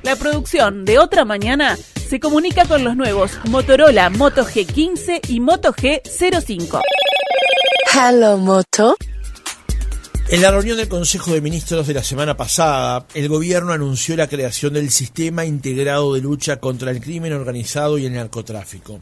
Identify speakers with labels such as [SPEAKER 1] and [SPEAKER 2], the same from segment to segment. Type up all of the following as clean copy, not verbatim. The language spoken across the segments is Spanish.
[SPEAKER 1] La producción de Otra Mañana se comunica con los nuevos Motorola Moto G15 y Moto G05.
[SPEAKER 2] Hello, Moto.
[SPEAKER 3] En la reunión del Consejo de Ministros de la semana pasada, el gobierno anunció la creación del Sistema Integrado de Lucha contra el Crimen Organizado y el Narcotráfico.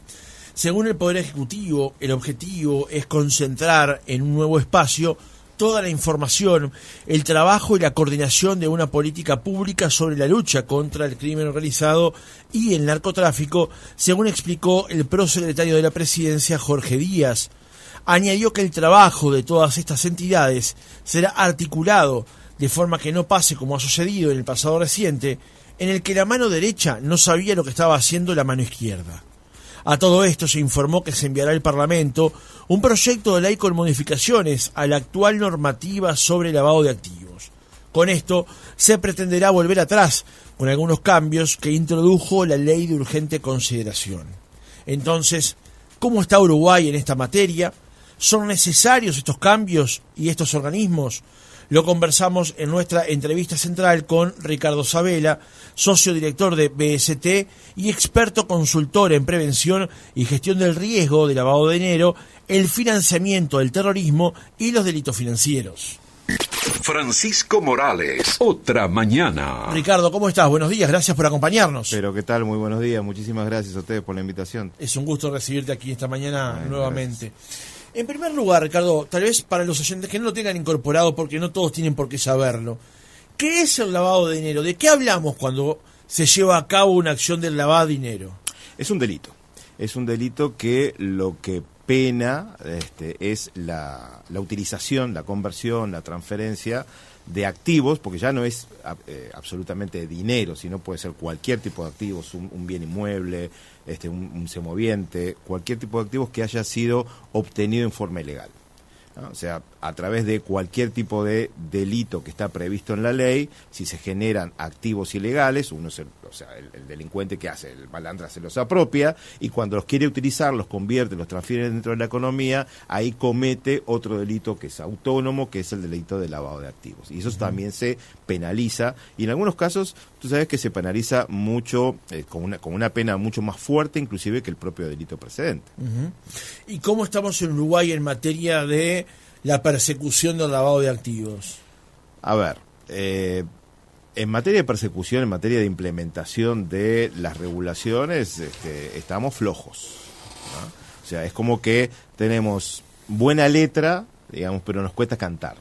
[SPEAKER 3] Según el Poder Ejecutivo, el objetivo es concentrar en un nuevo espacio toda la información, el trabajo y la coordinación de una política pública sobre la lucha contra el crimen organizado y el narcotráfico, según explicó el prosecretario de la Presidencia, Jorge Díaz. Añadió que el trabajo de todas estas entidades será articulado de forma que no pase como ha sucedido en el pasado reciente, en el que la mano derecha no sabía lo que estaba haciendo la mano izquierda. A todo esto se informó que se enviará al Parlamento un proyecto de ley con modificaciones a la actual normativa sobre lavado de activos. Con esto se pretenderá volver atrás con algunos cambios que introdujo la ley de urgente consideración. Entonces, ¿cómo está Uruguay en esta materia? ¿Son necesarios estos cambios y estos organismos? Lo conversamos en nuestra entrevista central con Ricardo Sabela, socio director de BST y experto consultor en prevención y gestión del riesgo de lavado de dinero, el financiamiento del terrorismo y los delitos financieros.
[SPEAKER 4] Francisco Morales, Otra Mañana.
[SPEAKER 3] Ricardo, ¿cómo estás? Buenos días, gracias por acompañarnos.
[SPEAKER 5] Pero ¿qué tal? Muy buenos días, muchísimas gracias a ustedes por la invitación.
[SPEAKER 3] Es un gusto recibirte aquí esta mañana nuevamente. Gracias. En primer lugar, Ricardo, tal vez para los oyentes que no lo tengan incorporado, porque no todos tienen por qué saberlo, ¿qué es el lavado de dinero? ¿De qué hablamos cuando se lleva a cabo una acción del lavado de dinero?
[SPEAKER 5] Es un delito que lo que pena es la utilización, la conversión, la transferencia de activos, porque ya no es absolutamente dinero, sino puede ser cualquier tipo de activos, un bien inmueble, un semoviente, cualquier tipo de activos que haya sido obtenido en forma ilegal, ¿no? O sea, a través de cualquier tipo de delito que está previsto en la ley, si se generan activos ilegales, el delincuente que hace, el malandra se los apropia y cuando los quiere utilizar, los convierte, los transfiere dentro de la economía, ahí comete otro delito que es autónomo, que es el delito de lavado de activos. Y eso también se penaliza y en algunos casos, tú sabes que se penaliza mucho, con una pena mucho más fuerte inclusive que el propio delito precedente.
[SPEAKER 3] ¿Y cómo estamos en Uruguay en materia de la persecución del lavado de activos?
[SPEAKER 5] A ver, en materia de persecución, en materia de implementación de las regulaciones, estamos flojos, ¿no? O sea, es como que tenemos buena letra, digamos, pero nos cuesta cantar,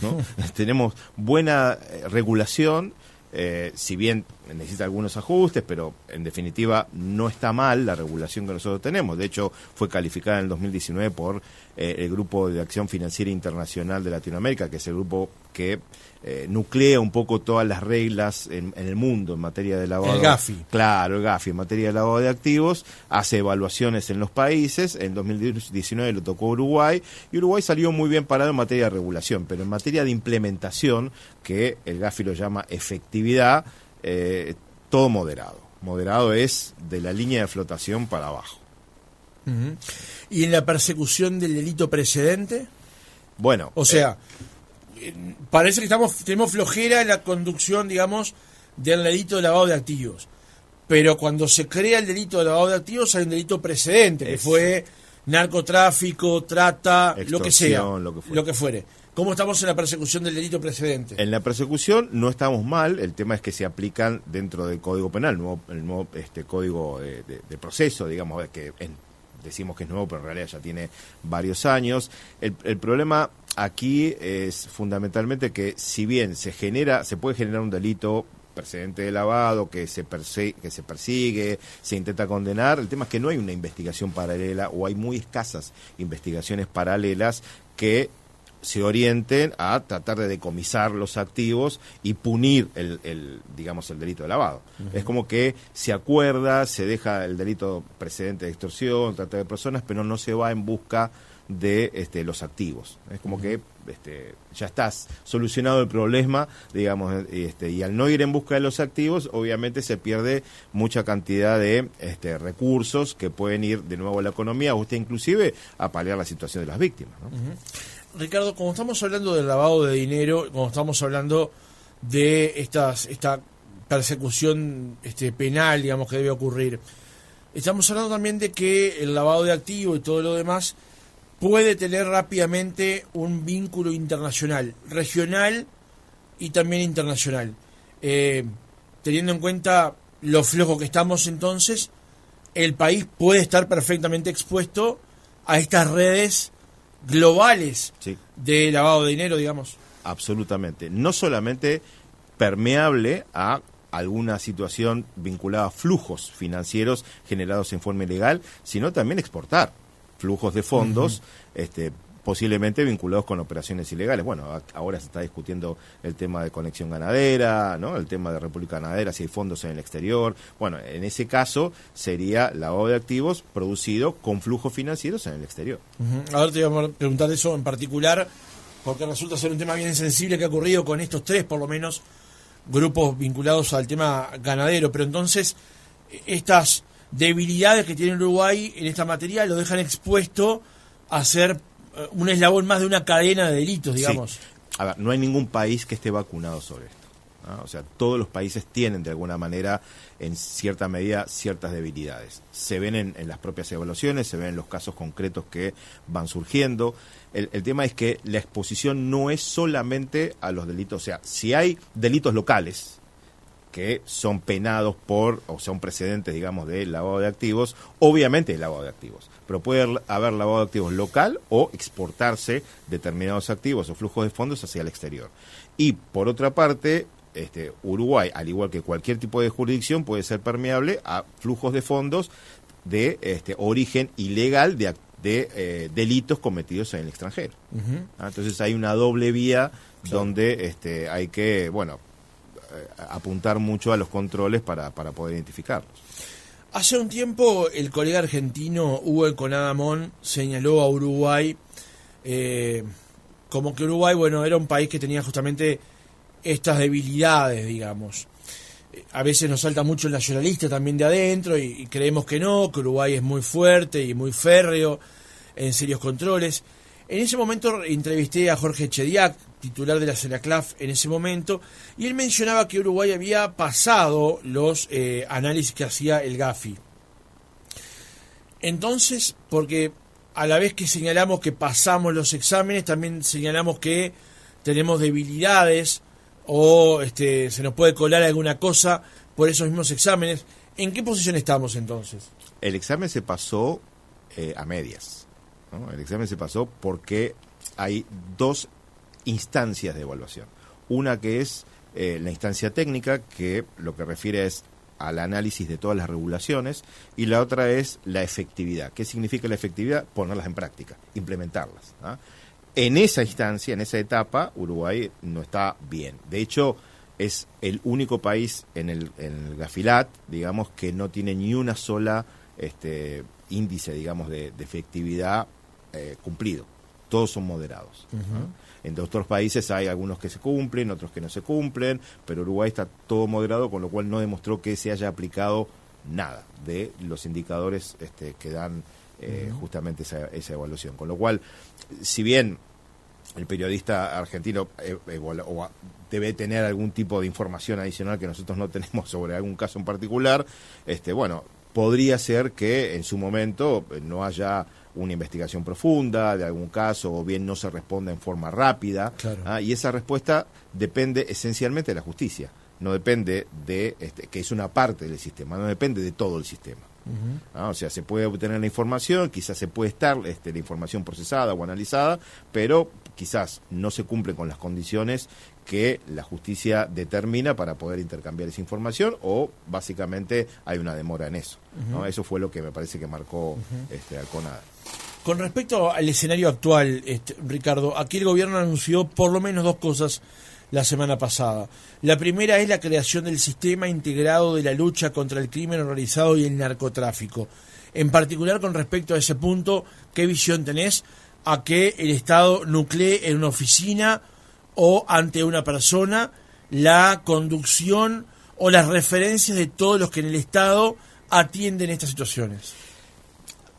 [SPEAKER 5] ¿no? Tenemos buena regulación, si bien necesita algunos ajustes, pero en definitiva no está mal la regulación que nosotros tenemos. De hecho, fue calificada en el 2019 por el Grupo de Acción Financiera Internacional de Latinoamérica, que es el grupo que nuclea un poco todas las reglas en el mundo en materia de lavado.
[SPEAKER 3] El GAFI.
[SPEAKER 5] Claro, el GAFI, en materia de lavado de activos, hace evaluaciones en los países. En 2019 lo tocó Uruguay, y Uruguay salió muy bien parado en materia de regulación, pero en materia de implementación, que el GAFI lo llama efectividad, todo moderado. Moderado es de la línea de flotación para abajo.
[SPEAKER 3] ¿Y en la persecución del delito precedente?
[SPEAKER 5] Bueno,
[SPEAKER 3] o sea, parece que tenemos flojera en la conducción, digamos, del delito de lavado de activos. Pero cuando se crea el delito de lavado de activos hay un delito precedente, que fue narcotráfico, trata, lo que sea, lo que fuere. ¿Cómo estamos en la persecución del delito precedente?
[SPEAKER 5] En la persecución no estamos mal, el tema es que se aplican dentro del Código Penal, el nuevo Código de Proceso, digamos, que decimos que es nuevo, pero en realidad ya tiene varios años. El problema aquí es fundamentalmente que si bien se puede generar un delito precedente de lavado, que se persigue, se intenta condenar, el tema es que no hay una investigación paralela, o hay muy escasas investigaciones paralelas que se orienten a tratar de decomisar los activos y punir el delito de lavado. Es como que se acuerda, se deja el delito precedente de extorsión, trata de personas, pero no se va en busca de los activos. Es como que ya estás solucionado el problema, digamos, y al no ir en busca de los activos, obviamente se pierde mucha cantidad de recursos que pueden ir de nuevo a la economía o inclusive a paliar la situación de las víctimas, ¿no?
[SPEAKER 3] Ricardo, como estamos hablando del lavado de dinero, como estamos hablando de esta persecución penal, digamos, que debe ocurrir. Estamos hablando también de que el lavado de activos y todo lo demás puede tener rápidamente un vínculo internacional, regional y también internacional. Teniendo en cuenta lo flojo que estamos entonces, el país puede estar perfectamente expuesto a estas redes globales de lavado de dinero, digamos.
[SPEAKER 5] Absolutamente. No solamente permeable a alguna situación vinculada a flujos financieros generados en forma ilegal, sino también exportar flujos de fondos, posiblemente vinculados con operaciones ilegales. Bueno, ahora se está discutiendo el tema de conexión ganadera, ¿no? El tema de República Ganadera, si hay fondos en el exterior. Bueno, en ese caso sería lavado de activos producido con flujos financieros en el exterior.
[SPEAKER 3] Ahora te voy a preguntar eso en particular, porque resulta ser un tema bien sensible que ha ocurrido con estos tres, por lo menos, grupos vinculados al tema ganadero. Pero entonces, estas debilidades que tiene Uruguay en esta materia lo dejan expuesto a ser un eslabón más de una cadena de delitos, digamos.
[SPEAKER 5] Sí. A ver, no hay ningún país que esté vacunado sobre esto, ¿no? O sea, todos los países tienen de alguna manera, en cierta medida, ciertas debilidades. Se ven en las propias evaluaciones, se ven en los casos concretos que van surgiendo. El tema es que la exposición no es solamente a los delitos. O sea, si hay delitos locales que son penados por, o son precedentes, digamos, de lavado de activos, obviamente hay lavado de activos, pero puede haber lavado de activos local o exportarse determinados activos o flujos de fondos hacia el exterior. Y por otra parte, Uruguay, al igual que cualquier tipo de jurisdicción, puede ser permeable a flujos de fondos de origen ilegal de delitos cometidos en el extranjero. Entonces hay una doble vía donde hay que, apuntar mucho a los controles para poder identificarlos.
[SPEAKER 3] Hace un tiempo el colega argentino Hugo Econadamón señaló a Uruguay como que Uruguay, era un país que tenía justamente estas debilidades, digamos. A veces nos salta mucho el nacionalista también de adentro y creemos que no, que Uruguay es muy fuerte y muy férreo en serios controles. En ese momento entrevisté a Jorge Chediak, titular de la CENACLAF en ese momento, y él mencionaba que Uruguay había pasado los análisis que hacía el Gafi. Entonces, porque a la vez que señalamos que pasamos los exámenes, también señalamos que tenemos debilidades o se nos puede colar alguna cosa por esos mismos exámenes. ¿En qué posición estamos entonces?
[SPEAKER 5] El examen se pasó a medias, ¿no? El examen se pasó porque hay dos instancias de evaluación. Una que es la instancia técnica, que lo que refiere es al análisis de todas las regulaciones, y la otra es la efectividad. ¿Qué significa la efectividad? Ponerlas en práctica, implementarlas, ¿no? En esa instancia, en esa etapa, Uruguay no está bien. De hecho, es el único país en el Gafilat, digamos, que no tiene ni una sola índice, digamos, de efectividad cumplido. Todos son moderados, ¿no? En otros países hay algunos que se cumplen, otros que no se cumplen, pero Uruguay está todo moderado, con lo cual no demostró que se haya aplicado nada de los indicadores que dan justamente esa evaluación. Con lo cual, si bien el periodista argentino debe tener algún tipo de información adicional que nosotros no tenemos sobre algún caso en particular, podría ser que en su momento no haya una investigación profunda de algún caso, o bien no se responda en forma rápida, claro. Y esa respuesta depende esencialmente de la justicia, no depende de, que es una parte del sistema, no depende de todo el sistema. O sea, se puede obtener la información, quizás se puede estar la información procesada o analizada, pero quizás no se cumplen con las condiciones que la justicia determina para poder intercambiar esa información, o básicamente hay una demora en eso, ¿no? Eso fue lo que me parece que marcó Alconada.
[SPEAKER 3] Con respecto al escenario actual, Ricardo, aquí el gobierno anunció por lo menos dos cosas la semana pasada. La primera es la creación del sistema integrado de la lucha contra el crimen organizado y el narcotráfico. En particular, con respecto a ese punto, ¿qué visión tenés a que el Estado nuclee en una oficina o ante una persona la conducción o las referencias de todos los que en el Estado atienden estas situaciones?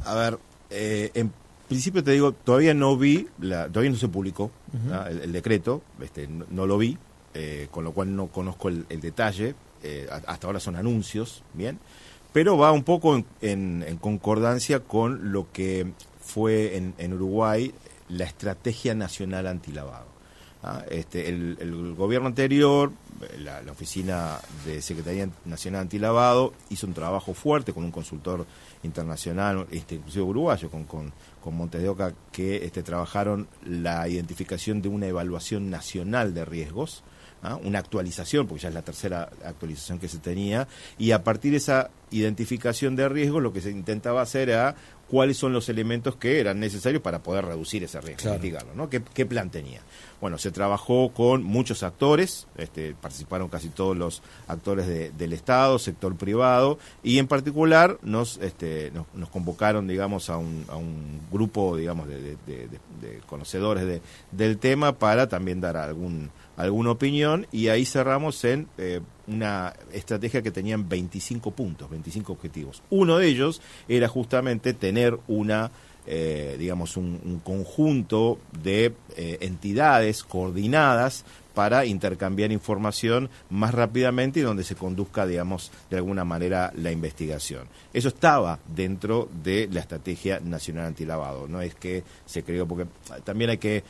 [SPEAKER 5] A ver, en principio te digo, todavía no se publicó el decreto, no lo vi, con lo cual no conozco el detalle, hasta ahora son anuncios, bien, pero va un poco en concordancia con lo que fue en Uruguay la Estrategia Nacional Antilavado. El gobierno anterior, la Oficina de Secretaría Nacional Antilavado, hizo un trabajo fuerte con un consultor internacional, inclusive uruguayo, con Montes de Oca, que trabajaron la identificación de una evaluación nacional de riesgos, una actualización, porque ya es la tercera actualización que se tenía, y a partir de esa identificación de riesgos lo que se intentaba hacer era cuáles son los elementos que eran necesarios para poder reducir ese riesgo,
[SPEAKER 3] claro,
[SPEAKER 5] mitigarlo, ¿no? ¿Qué plan tenía? Bueno, se trabajó con muchos actores, participaron casi todos los actores del Estado, sector privado, y en particular nos convocaron, digamos, a un grupo, digamos, de conocedores del tema para también dar alguna opinión, y ahí cerramos en una estrategia que tenían 25 puntos, 25 objetivos. Uno de ellos era justamente tener digamos, un conjunto de entidades coordinadas para intercambiar información más rápidamente y donde se conduzca, digamos, de alguna manera la investigación. Eso estaba dentro de la Estrategia Nacional Antilavado, no es que se creó, porque también hay que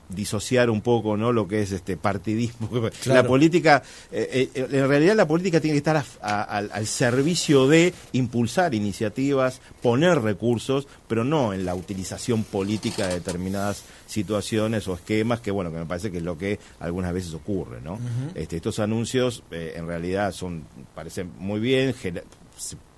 [SPEAKER 5] disociar un poco, ¿no?, lo que es partidismo. Claro. La política, en realidad la política tiene que estar al servicio de impulsar iniciativas, poner recursos, pero no en la utilización política de determinadas situaciones o esquemas, que bueno, que me parece que es lo que algunas veces ocurre, ¿no? Uh-huh. Estos anuncios en realidad parecen muy bien,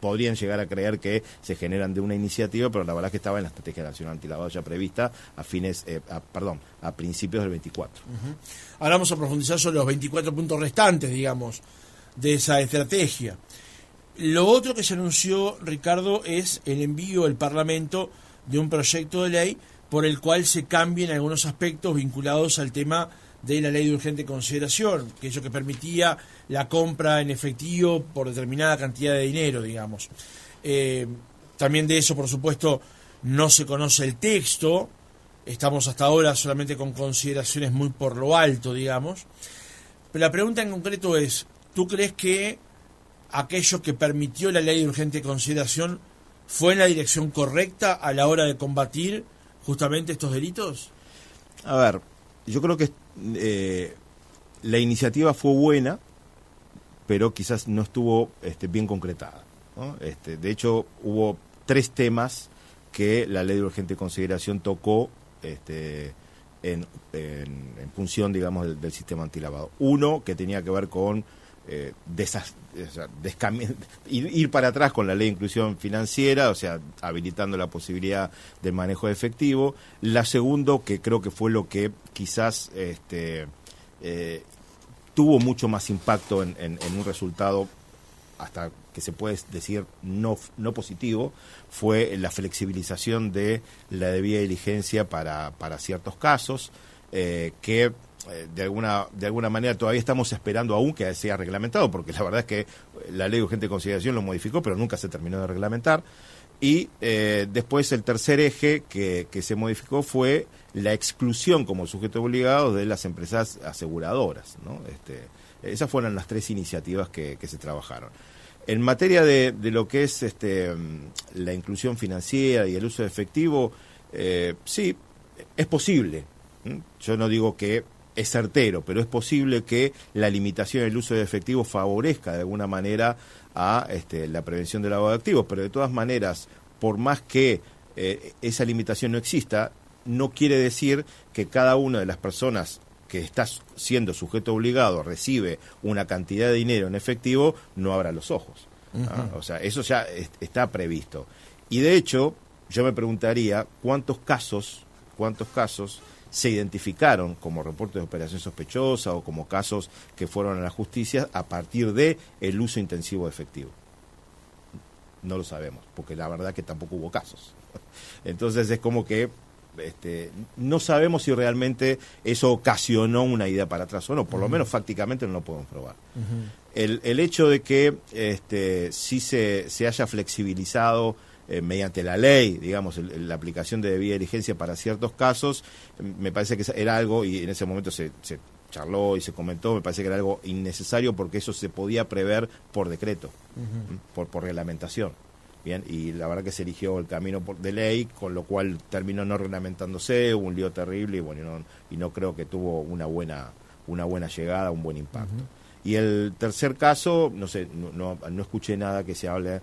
[SPEAKER 5] podrían llegar a creer que se generan de una iniciativa, pero la verdad es que estaba en la Estrategia Nacional Antilavado ya prevista a principios del 24.
[SPEAKER 3] Uh-huh. Ahora vamos a profundizar sobre los 24 puntos restantes, digamos, de esa estrategia. Lo otro que se anunció, Ricardo, es el envío al Parlamento de un proyecto de ley por el cual se cambien algunos aspectos vinculados al tema de la ley de urgente consideración, que eso que permitía la compra en efectivo por determinada cantidad de dinero, digamos. También de eso, por supuesto, no se conoce el texto, estamos hasta ahora solamente con consideraciones muy por lo alto, digamos. Pero la pregunta en concreto es, ¿tú crees que aquello que permitió la ley de urgente consideración fue en la dirección correcta a la hora de combatir justamente estos delitos?
[SPEAKER 5] A ver, yo creo que la iniciativa fue buena, pero quizás no estuvo bien concretada, ¿no? De hecho, hubo 3 temas que la ley de urgente consideración tocó en función, digamos, del sistema antilavado. Uno que tenía que ver con ir para atrás con la ley de inclusión financiera, o sea, habilitando la posibilidad del manejo de efectivo. La segundo, que creo que fue lo que quizás tuvo mucho más impacto en un resultado hasta que se puede decir no positivo, fue la flexibilización de la debida diligencia para ciertos casos, que de alguna manera todavía estamos esperando aún que sea reglamentado, porque la verdad es que la ley de urgente consideración lo modificó, pero nunca se terminó de reglamentar. Y después el tercer eje que se modificó fue la exclusión como sujeto obligado de las empresas aseguradoras, ¿no? Esas fueron las 3 iniciativas que se trabajaron. En materia de lo que es la inclusión financiera y el uso de efectivo, sí, es posible. Yo no digo que es certero, pero es posible que la limitación del uso de efectivo favorezca de alguna manera a la prevención del lavado de activos, pero de todas maneras, por más que esa limitación no exista, no quiere decir que cada una de las personas que está siendo sujeto obligado recibe una cantidad de dinero en efectivo, no abra los ojos. Uh-huh. O sea, eso ya está previsto. Y de hecho, yo me preguntaría cuántos casos se identificaron como reportes de operación sospechosa o como casos que fueron a la justicia a partir de el uso intensivo de efectivo. No lo sabemos, porque la verdad que tampoco hubo casos. Entonces es como que no sabemos si realmente eso ocasionó una idea para atrás o no, por lo menos fácticamente no lo podemos probar. Uh-huh. El hecho de que sí se haya flexibilizado mediante la ley, digamos, la aplicación de debida diligencia para ciertos casos, me parece que era algo, y en ese momento charló y se comentó, me parece que era algo innecesario porque eso se podía prever por decreto, por reglamentación. Bien, y la verdad que se eligió el camino de ley, con lo cual terminó no reglamentándose, hubo un lío terrible y bueno, y no creo que tuvo una buena llegada, un buen impacto. Y el tercer caso, no sé, no escuché nada que se hable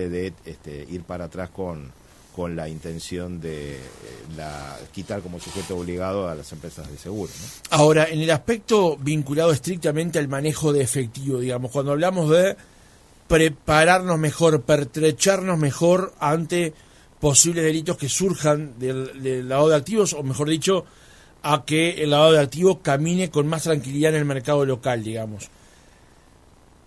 [SPEAKER 5] de ir para atrás con la intención de quitar como sujeto obligado a las empresas de seguro, ¿no?
[SPEAKER 3] Ahora, en el aspecto vinculado estrictamente al manejo de efectivo, digamos, cuando hablamos de prepararnos mejor, pertrecharnos mejor ante posibles delitos que surjan del lavado de activos, o mejor dicho, a que el lavado de activos camine con más tranquilidad en el mercado local, digamos.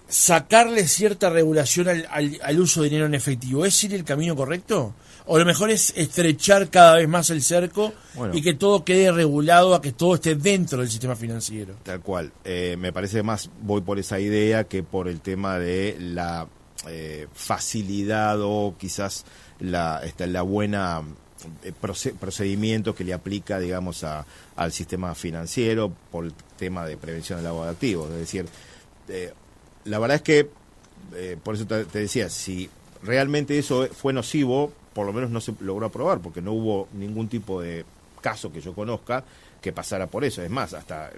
[SPEAKER 3] Sacarle cierta regulación al uso de dinero en efectivo, ¿es ir el camino correcto? ¿O lo mejor es estrechar cada vez más el cerco y que todo quede regulado, a que todo esté dentro del sistema financiero?
[SPEAKER 5] Tal cual. Me parece más, voy por esa idea que por el tema de la facilidad o quizás la buena procedimiento que le aplica, digamos, al sistema financiero por el tema de prevención del lavado de activos. Es decir, la verdad es que, por eso te decía, si realmente eso fue nocivo, por lo menos no se logró aprobar, porque no hubo ningún tipo de caso que yo conozca que pasara por eso. Es más, hasta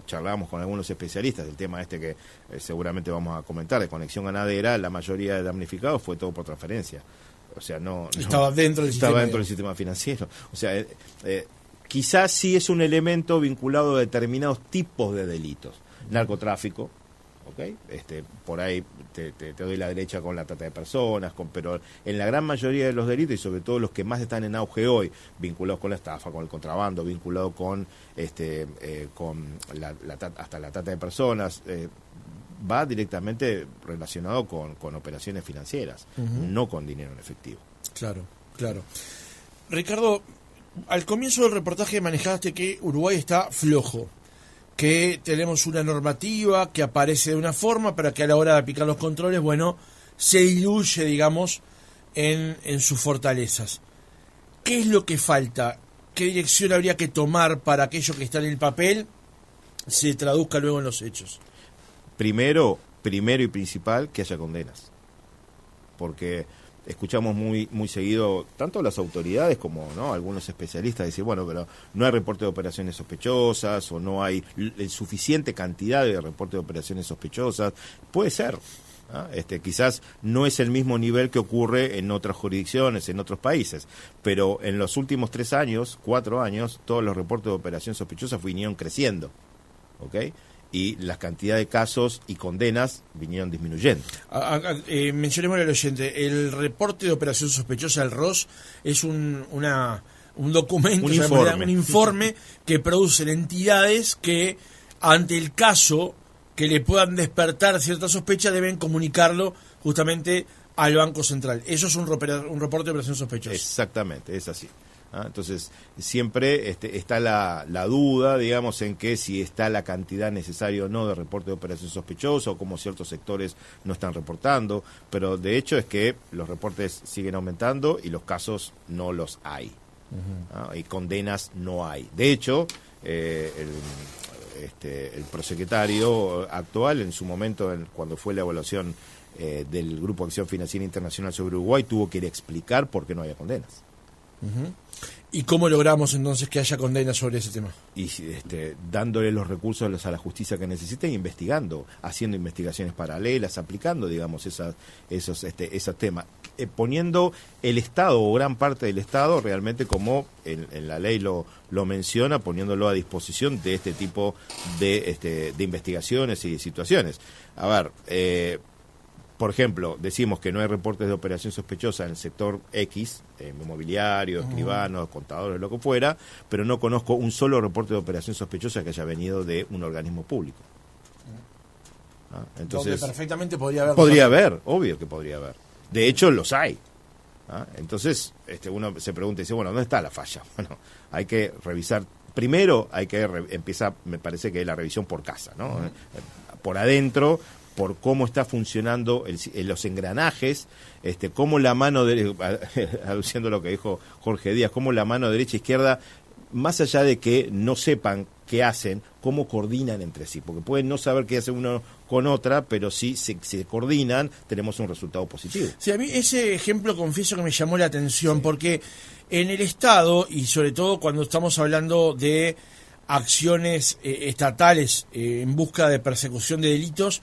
[SPEAKER 5] charlábamos con algunos especialistas del tema que seguramente vamos a comentar, de conexión ganadera, la mayoría de damnificados fue todo por transferencia. O sea,
[SPEAKER 3] estaba dentro del
[SPEAKER 5] sistema financiero. O sea, quizás sí es un elemento vinculado a determinados tipos de delitos. Narcotráfico, ¿okay? Por ahí te doy la derecha con la trata de personas, pero en la gran mayoría de los delitos, y sobre todo los que más están en auge hoy, vinculados con la estafa, con el contrabando, vinculados con hasta la trata de personas, va directamente relacionado con operaciones financieras, no con dinero en efectivo.
[SPEAKER 3] Claro. Ricardo, al comienzo del reportaje manejaste que Uruguay está flojo, que tenemos una normativa que aparece de una forma, pero que a la hora de aplicar los controles, bueno, se diluye, digamos, en sus fortalezas. ¿Qué es lo que falta? ¿Qué dirección habría que tomar para aquello que está en el papel se traduzca luego en los hechos?
[SPEAKER 5] Primero y principal, que haya condenas. Porque escuchamos muy seguido, tanto las autoridades como algunos especialistas, decir, bueno, pero no hay reporte de operaciones sospechosas, o no hay suficiente cantidad de reporte de operaciones sospechosas. Puede ser. Quizás no es el mismo nivel que ocurre en otras jurisdicciones, en otros países, pero en los últimos 3 años, 4 años, todos los reportes de operaciones sospechosas vinieron creciendo, ¿ok? Y la cantidad de casos y condenas vinieron disminuyendo.
[SPEAKER 3] Mencionemos al oyente, el reporte de operación sospechosa, el ROS, es un documento, un informe que producen entidades que, ante el caso que le puedan despertar cierta sospecha, deben comunicarlo justamente al Banco Central. Eso es un reporte de operación sospechosa.
[SPEAKER 5] Exactamente, es así. Entonces, siempre está la duda, digamos, en que si está la cantidad necesaria o no de reporte de operación sospechosa, o como ciertos sectores no están reportando, pero de hecho es que los reportes siguen aumentando y los casos no los hay. Y condenas no hay. De hecho, el prosecretario actual, en su momento, cuando fue la evaluación del Grupo de Acción Financiera Internacional sobre Uruguay, tuvo que ir a explicar por qué no había condenas.
[SPEAKER 3] ¿Y cómo logramos entonces que haya condenas sobre ese tema?
[SPEAKER 5] Y dándole los recursos a la justicia que necesiten, investigando, haciendo investigaciones paralelas, aplicando, digamos, esos temas, poniendo el Estado o gran parte del Estado realmente, como en la ley lo menciona, poniéndolo a disposición de este tipo de investigaciones y de situaciones. A ver, por ejemplo, decimos que no hay reportes de operación sospechosa en el sector X, inmobiliario, escribanos, contadores, lo que fuera, pero no conozco un solo reporte de operación sospechosa que haya venido de un organismo público. Entonces,
[SPEAKER 3] donde perfectamente podría haber.
[SPEAKER 5] Podría haber, obvio que podría haber. De hecho, los hay. Entonces, uno se pregunta y dice, bueno, ¿dónde está la falla? Bueno, hay que revisar. Primero hay que empezar, me parece que es la revisión por casa, ¿no? Por adentro, por cómo está funcionando los engranajes, cómo la mano derecha, aduciendo lo que dijo Jorge Díaz, cómo la mano derecha e izquierda más allá de que no sepan qué hacen, cómo coordinan entre sí, porque pueden no saber qué hace uno con otra, pero si se coordinan, tenemos un resultado positivo.
[SPEAKER 3] Sí, a mí ese ejemplo confieso que me llamó la atención, porque en el Estado, y sobre todo cuando estamos hablando de acciones estatales en busca de persecución de delitos,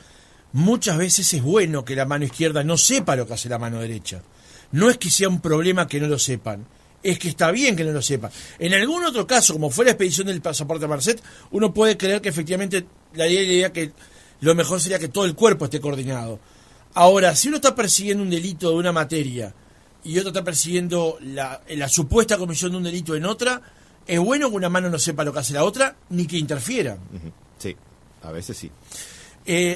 [SPEAKER 3] muchas veces es bueno que la mano izquierda no sepa lo que hace la mano derecha. No es que sea un problema que no lo sepan, es que está bien que no lo sepan. En algún otro caso, como fue la expedición del pasaporte Marcet, uno puede creer que efectivamente la idea que lo mejor sería que todo el cuerpo esté coordinado. Ahora, si uno está persiguiendo un delito de una materia y otro está persiguiendo la supuesta comisión de un delito en otra, es bueno que una mano no sepa lo que hace la otra, ni que interfiera.
[SPEAKER 5] Sí, a veces sí.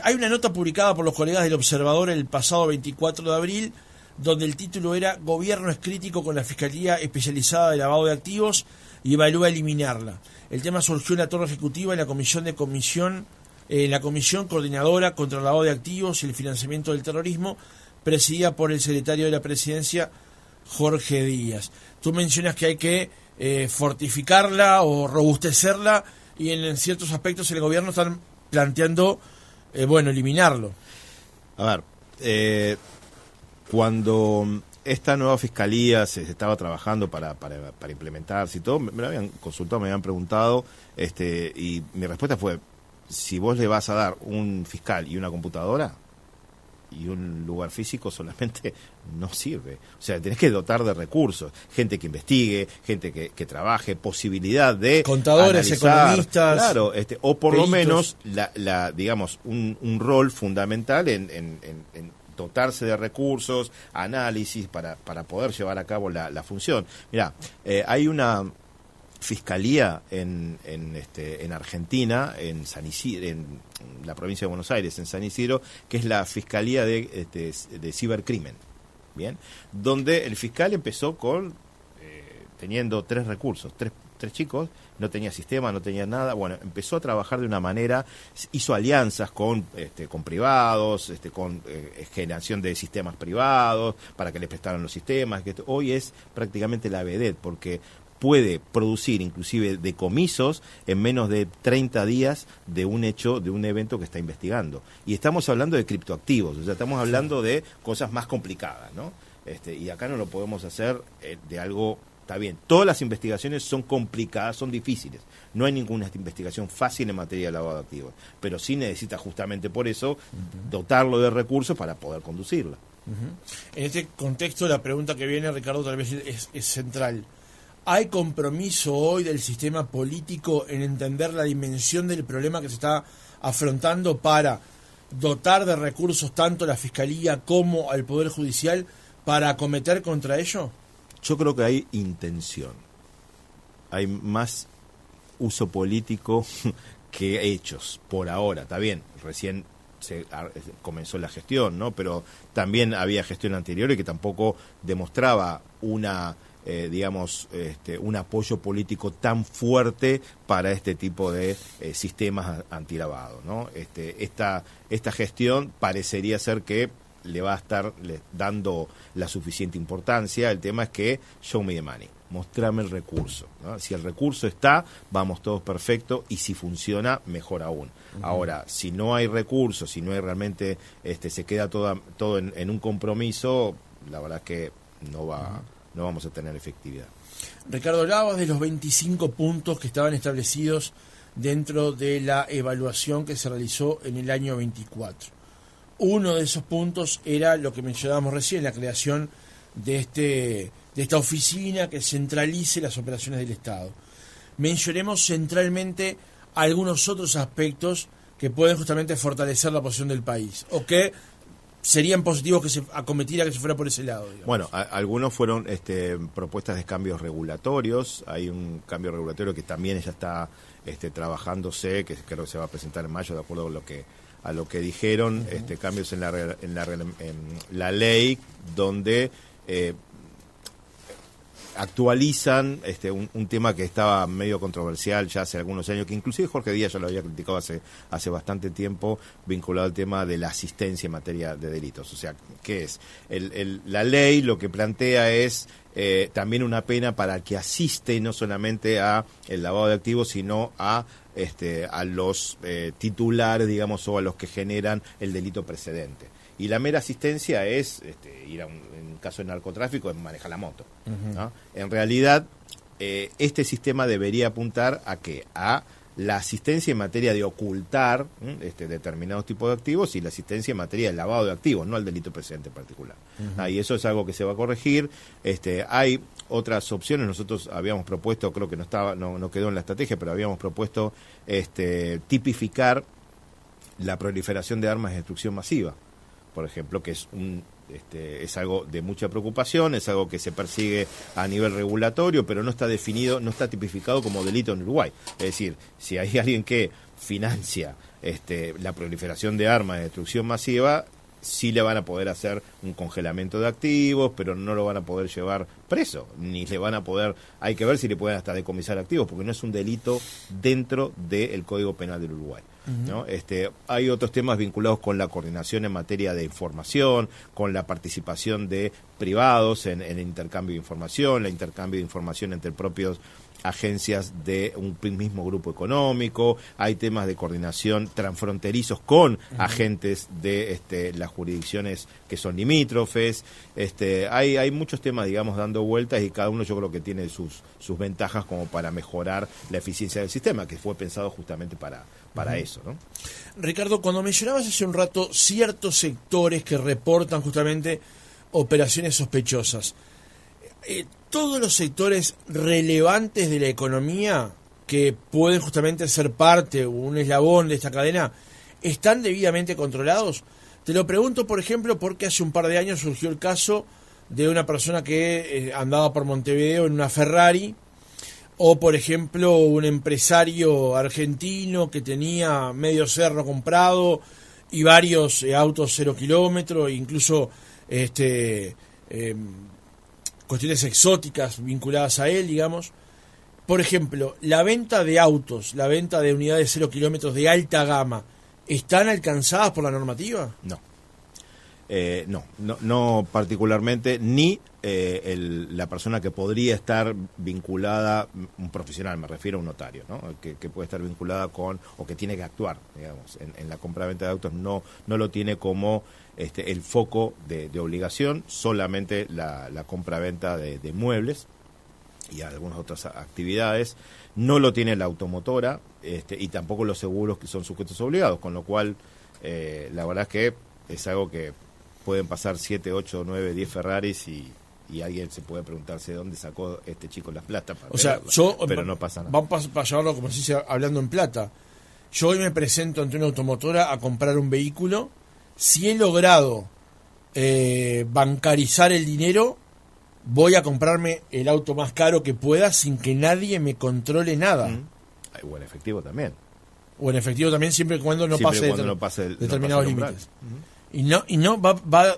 [SPEAKER 3] Hay una nota publicada por los colegas del Observador el pasado 24 de abril, donde el título era Gobierno es crítico con la Fiscalía Especializada de Lavado de Activos y evalúa eliminarla. El tema surgió en la torre ejecutiva en la Comisión Coordinadora contra el Lavado de Activos y el Financiamiento del Terrorismo, presidida por el secretario de la Presidencia, Jorge Díaz. Tú mencionas que hay que fortificarla o robustecerla, y en ciertos aspectos el gobierno está planteando eliminarlo.
[SPEAKER 5] A ver, cuando esta nueva fiscalía se estaba trabajando para implementarse y todo, me habían consultado, me habían preguntado, y mi respuesta fue: si vos le vas a dar un fiscal y una computadora y un lugar físico, solamente no sirve. O sea, tenés que dotar de recursos, gente que investigue, gente que trabaje, posibilidad de
[SPEAKER 3] contadores,
[SPEAKER 5] analizar,
[SPEAKER 3] economistas,
[SPEAKER 5] claro, o por
[SPEAKER 3] peritos.
[SPEAKER 5] lo menos digamos un rol fundamental en dotarse de recursos, análisis para poder llevar a cabo la función. Mirá, hay una fiscalía en Argentina, en San Isidro, en la provincia de Buenos Aires, en San Isidro, que es la Fiscalía de Cibercrimen, ¿bien? Donde el fiscal empezó teniendo 3 recursos, tres chicos, no tenía sistema, no tenía nada. Bueno, empezó a trabajar de una manera, hizo alianzas con privados, con generación de sistemas privados para que les prestaran los sistemas. Hoy es prácticamente la vedette, porque puede producir inclusive decomisos en menos de 30 días de un hecho, de un evento que está investigando. Y estamos hablando de criptoactivos, o sea, estamos hablando de cosas más complicadas, ¿no? Y acá no lo podemos hacer de algo. Está bien, todas las investigaciones son complicadas, son difíciles. No hay ninguna investigación fácil en materia de lavado de activos, pero sí necesita justamente por eso dotarlo de recursos para poder conducirla.
[SPEAKER 3] En este contexto, la pregunta que viene, Ricardo, tal vez es central. ¿Hay compromiso hoy del sistema político en entender la dimensión del problema que se está afrontando para dotar de recursos tanto a la Fiscalía como al Poder Judicial para acometer contra ello?
[SPEAKER 5] Yo creo que hay intención. Hay más uso político que hechos, por ahora. Está bien, recién comenzó la gestión, ¿no? Pero también había gestión anterior y que tampoco demostraba un apoyo político tan fuerte para este tipo de sistemas antilavado, ¿no? Esta gestión parecería ser que le va a estar dando la suficiente importancia. El tema es que show me the money, mostrame el recurso, ¿no? Si el recurso está, vamos todos perfecto, y si funciona, mejor aún. Ahora, si no hay recursos, si no hay realmente, se queda todo en un compromiso, la verdad es que no vamos a tener efectividad.
[SPEAKER 3] Ricardo, hablabas de los 25 puntos que estaban establecidos dentro de la evaluación que se realizó en el año 24. Uno de esos puntos era lo que mencionábamos recién, la creación de esta oficina que centralice las operaciones del Estado. Mencionemos centralmente algunos otros aspectos que pueden justamente fortalecer la posición del país, o que serían positivos que se acometiera, que se fuera por ese lado, digamos.
[SPEAKER 5] Bueno, algunos fueron propuestas de cambios regulatorios. Hay un cambio regulatorio que también ya está trabajándose, que creo que se va a presentar en mayo, de acuerdo a lo que dijeron, cambios en la ley, donde actualizan un tema que estaba medio controversial ya hace algunos años, que inclusive Jorge Díaz ya lo había criticado hace bastante tiempo, vinculado al tema de la asistencia en materia de delitos. O sea, ¿qué es? La ley lo que plantea es también una pena para el que asiste no solamente a el lavado de activos, sino a los titulares, digamos, o a los que generan el delito precedente. Y la mera asistencia es ir a en un caso de narcotráfico, es manejar la moto, ¿no? En realidad, este sistema debería apuntar a ¿qué? A la asistencia en materia de ocultar determinados tipos de activos y la asistencia en materia de lavado de activos, no al delito precedente en particular. Y eso es algo que se va a corregir. Hay otras opciones. Nosotros habíamos propuesto, creo que no quedó en la estrategia, pero habíamos propuesto tipificar la proliferación de armas de destrucción masiva, por ejemplo, que es algo de mucha preocupación, es algo que se persigue a nivel regulatorio, pero no está definido, no está tipificado como delito en Uruguay. Es decir, si hay alguien que financia la proliferación de armas de destrucción masiva, sí le van a poder hacer un congelamiento de activos, pero no lo van a poder llevar preso, ni le van a poder, hay que ver si le pueden hasta decomisar activos, porque no es un delito dentro del Código Penal del Uruguay, ¿no? Hay otros temas vinculados con la coordinación en materia de información, con la participación de privados en el intercambio de información, el intercambio de información entre propios agencias de un mismo grupo económico, hay temas de coordinación transfronterizos con agentes de las jurisdicciones que son limítrofes, hay muchos temas, digamos, dando vueltas, y cada uno yo creo que tiene sus ventajas como para mejorar la eficiencia del sistema, que fue pensado justamente para eso, ¿no?
[SPEAKER 3] Ricardo, cuando mencionabas hace un rato ciertos sectores que reportan justamente operaciones sospechosas, todos los sectores relevantes de la economía que pueden justamente ser parte o un eslabón de esta cadena, ¿están debidamente controlados? Te lo pregunto, por ejemplo, porque hace un par de años surgió el caso de una persona que andaba por Montevideo en una Ferrari, o por ejemplo un empresario argentino que tenía medio cerro comprado y varios autos 0 kilómetros, incluso cuestiones exóticas vinculadas a él, digamos. Por ejemplo, la venta de autos, la venta de unidades 0 kilómetros de alta gama, ¿están alcanzadas por la normativa?
[SPEAKER 5] No particularmente, ni la persona que podría estar vinculada, un profesional, me refiero a un notario, ¿no? Que puede estar vinculada con, o que tiene que actuar, digamos, en la compra-venta de autos, no lo tiene como el foco de obligación, solamente la compra-venta de muebles y algunas otras actividades. No lo tiene la automotora y tampoco los seguros, que son sujetos obligados, con lo cual la verdad es que es algo que pueden pasar 7, 8, 9, 10 Ferraris y alguien se puede preguntarse de dónde sacó este chico las plata para pero no pasa nada.
[SPEAKER 3] Vamos a llevarlo, como se dice, hablando en plata. Yo hoy me presento ante una automotora a comprar un vehículo. Si he logrado bancarizar el dinero, voy a comprarme el auto más caro que pueda sin que nadie me controle nada.
[SPEAKER 5] O en efectivo también.
[SPEAKER 3] O en efectivo también, siempre y cuando no pase determinados límites. ¿Y no va a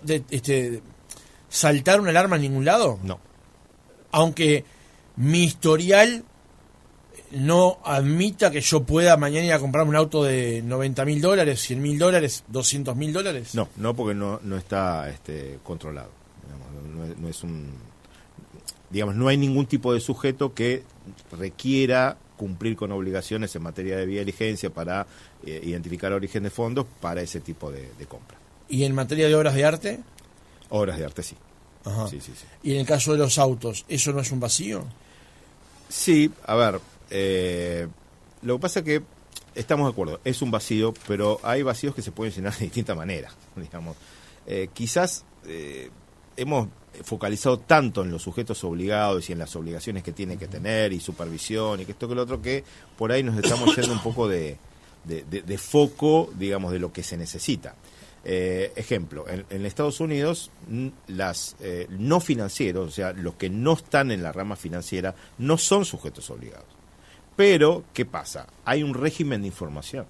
[SPEAKER 3] saltar una alarma en ningún lado?
[SPEAKER 5] No.
[SPEAKER 3] Aunque mi historial no admita que yo pueda mañana ir a comprarme un auto de $90.000, $100.000, $200.000.
[SPEAKER 5] No, porque no está controlado. Digamos, no es un, digamos, no hay ningún tipo de sujeto que requiera cumplir con obligaciones en materia de vía de diligencia para identificar origen de fondos para ese tipo de compra.
[SPEAKER 3] ¿Y en materia de obras de arte?
[SPEAKER 5] Obras de arte, sí.
[SPEAKER 3] Ajá.
[SPEAKER 5] Sí.
[SPEAKER 3] ¿Y en el caso de los autos, eso no es un vacío?
[SPEAKER 5] Sí, a ver, lo que pasa es que estamos de acuerdo, es un vacío, pero hay vacíos que se pueden llenar de distintas maneras, digamos. Quizás hemos focalizado tanto en los sujetos obligados y en las obligaciones que tienen que tener y supervisión y que esto que lo otro, que por ahí nos estamos yendo un poco de foco, digamos, de lo que se necesita. Ejemplo, en Estados Unidos las no financieros, o sea, los que no están en la rama financiera, no son sujetos obligados. Pero, ¿qué pasa? Hay un régimen de información,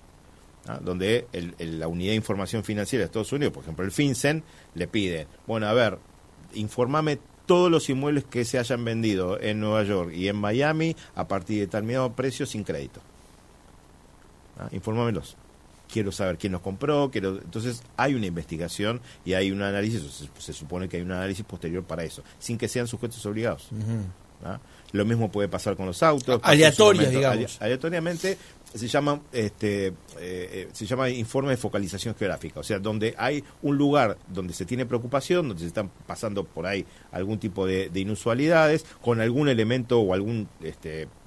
[SPEAKER 5] ¿no? Donde la Unidad de Información Financiera de Estados Unidos, por ejemplo el FinCEN, le pide, bueno, a ver, infórmame todos los inmuebles que se hayan vendido en Nueva York y en Miami a partir de determinado precio sin crédito. Infórmamelos. quiero saber quién los compró, entonces hay una investigación y hay un análisis, se supone que hay un análisis posterior para eso, sin que sean sujetos obligados. ¿Ah? Lo mismo puede pasar con los autos.
[SPEAKER 3] Aleatorias, digamos.
[SPEAKER 5] Aleatoriamente se llama informe de focalización geográfica, o sea, donde hay un lugar donde se tiene preocupación, donde se están pasando por ahí algún tipo de inusualidades, con algún elemento o algún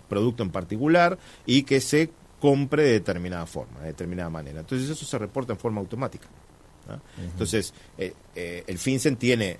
[SPEAKER 5] producto en particular, y que se compre de determinada forma, de determinada manera. Entonces eso se reporta en forma automática, ¿no? Entonces el FinCEN tiene,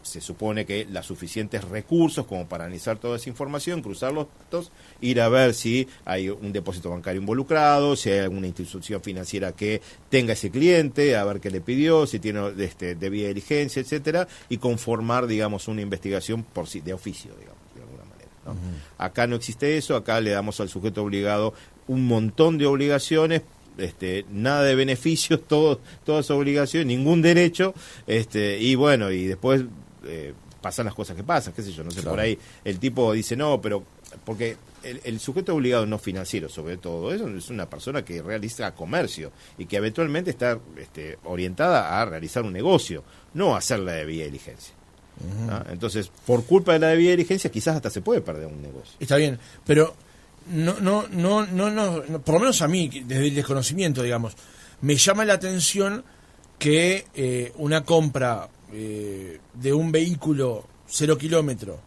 [SPEAKER 5] se supone que los suficientes recursos como para analizar toda esa información, cruzar los datos, ir a ver si hay un depósito bancario involucrado, si hay alguna institución financiera que tenga ese cliente, a ver qué le pidió, si tiene debida diligencia, etcétera, y conformar, digamos, una investigación de oficio, digamos, de alguna manera, ¿no? Acá no existe eso, acá le damos al sujeto obligado un montón de obligaciones, nada de beneficios, todas obligaciones, ningún derecho, y bueno, y después pasan las cosas que pasan, qué sé yo, no sé, claro. Por ahí el tipo dice no, pero porque el sujeto obligado no financiero, sobre todo, es una persona que realiza comercio y que eventualmente está orientada a realizar un negocio, no a hacer la debida diligencia. ¿Ah? Entonces, por culpa de la debida diligencia, quizás hasta se puede perder un negocio.
[SPEAKER 3] Está bien, pero no, por lo menos a mí, desde el desconocimiento, digamos, me llama la atención que una compra de un vehículo 0 kilómetro,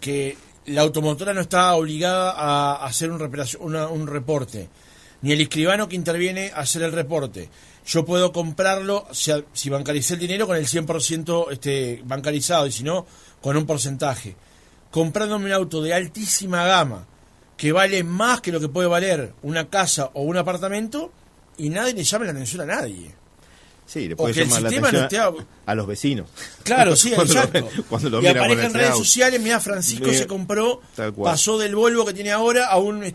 [SPEAKER 3] que la automotora no está obligada a hacer un reporte, ni el escribano que interviene a hacer el reporte. Yo puedo comprarlo, si bancaricé el dinero, con el 100% bancarizado, y si no, con un porcentaje. Comprándome un auto de altísima gama, que vale más que lo que puede valer una casa o un apartamento, y nadie le llama la atención a nadie.
[SPEAKER 5] Sí, le puede llamar la atención a los vecinos.
[SPEAKER 3] Claro, sí, exacto.
[SPEAKER 5] Cuando lo
[SPEAKER 3] y aparece en redes sociales, mirá, Francisco se compró, pasó del Volvo que tiene ahora a un una